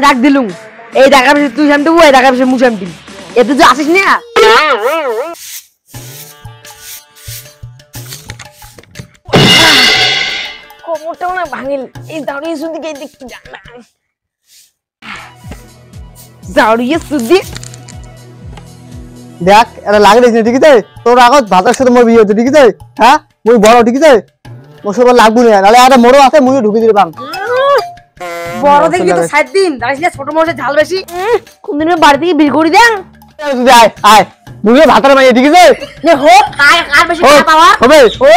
ডাক দিলুম এই টাকা পয়সা তুই শান্তি এই টাকা পয়সা মুই শান্তি এতে যে আসিস না কোমরটাও না ভাঙিল এই দাঁড়িয়ে শুধু কে দেখতে জানা দাঁড়িয়ে শুধু দেখ এটা লাগলে ঠিক আছে তোর আগত ভাতার সাথে মোর বিয়ে হচ্ছে ঠিক আছে হ্যাঁ মুই বড় ঠিক আছে মোর সবার লাগবো না নাহলে একটা মোড়ো আছে মুই ঢুকে দিতে পাম বড় দেখবি তো 7 দিন দাঁড়িস না ছোট মোড়ে ঝাল বেশি কোন দিন বাড়ি থেকে বিল করে দেন তুই আয় আয় মুই ভাতার মাইয়ে ঠিক আছে নে হো কার বেশি টাকা পাওয়া হবে ও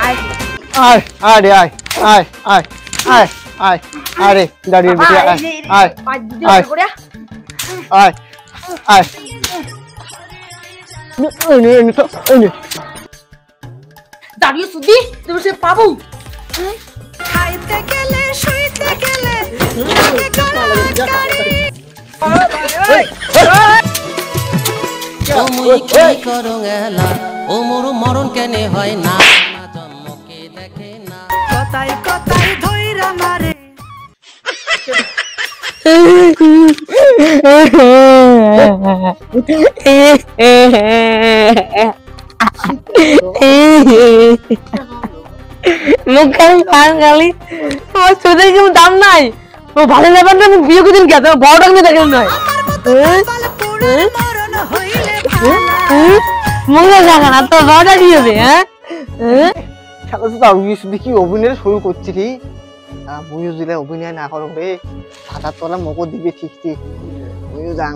আয় আয় আরে আয় আয় আয় আয় আয় আরে দাঁড়িয়ে বসে আয় আয় আয় আয় আয় নে তো দাঁড়িয়ে শুধু তুমি সে পাবো খাইতে গেলে শুইতে গেলে লাগে গলাকারি তুমি কি করো এলা ও মোর মরণ কেনে হয় না জন্মকে দেখে না কথাই কথাই ধইরা মারে মুখালি পান গালি আমার চোদের কোনো দাম নাই ও ভালো ব্যাপার না আমি বিয়ে করে গেছে বড় টাকা দেখেন নয় মরণ হইলে মুখে দেখা না তো বড়টা দিয়েছে হ্যাঁ খেলা তো দাঁড়িয়ে শুধু কি অভিনয় শুরু করছি কি মুইও দিলে অভিনয় না করো রে ভাতার তোলা মকো দিবে ঠিক ঠিক মুইও যাং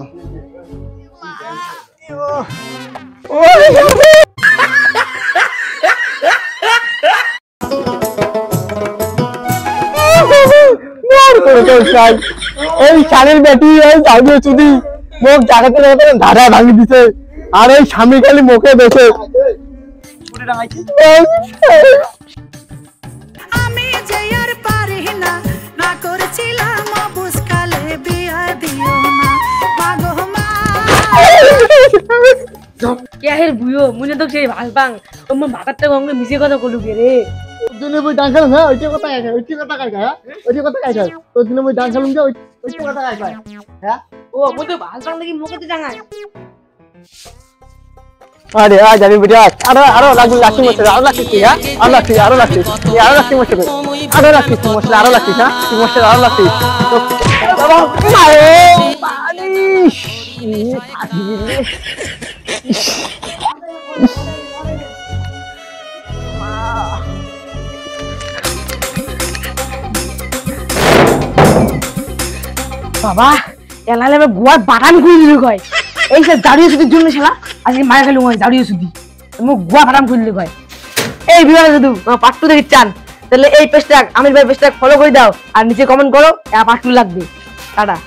এই শালের বেটি এই দাঁড়িয়ে চুদি মুখ জাগাতে ধারা ভাঙি দিছে আর এই স্বামী খালি মুখে বেছে আমি যে আর পারি না না করেছিলাম অবুসকালে বিয়া দিও না মাগো মা কে হের বুয়ো মুনে তো সেই ভাল পাং ও মা ভাতারটা গঙ্গে মিশে কথা কলু কে রে দিনে বই ডান খেলাম হ্যাঁ ওইটা কথা কাই ওইটা কথা কাই হ্যাঁ ওইটা কথা কাই তোর দিনে বই ডান খেলাম যে ওইটা কথা কাই হ্যাঁ ও মই তো ভাল পাং দেখি মুখে জাঙায় আরে আ জানি বেটা আরো লাগি লাকি মশলা আরো লাকি হ্যাঁ আরো লাকি মশলা আরো লাকি মশলা আরো লাকি হ্যাঁ মশলা আরো লাকি তো আরে পালিশ বাবা এলালে গুয়ার বাটান করে দিল কয় এই সব দাঁড়িয়ে শুধু জন্য শালা আজকে মায়া গেল ওই দাঁড়িয়ে শুধু আমি গুয়া বাটান করে দিল কয় এই বিভাগ শুধু পার্ট 2 দেখি চান তাহলে এই পেজটা আমির ভাই পেজটা ফলো করে দাও আর নিচে কমেন্ট করো পার্ট 2 লাগবে টাটা।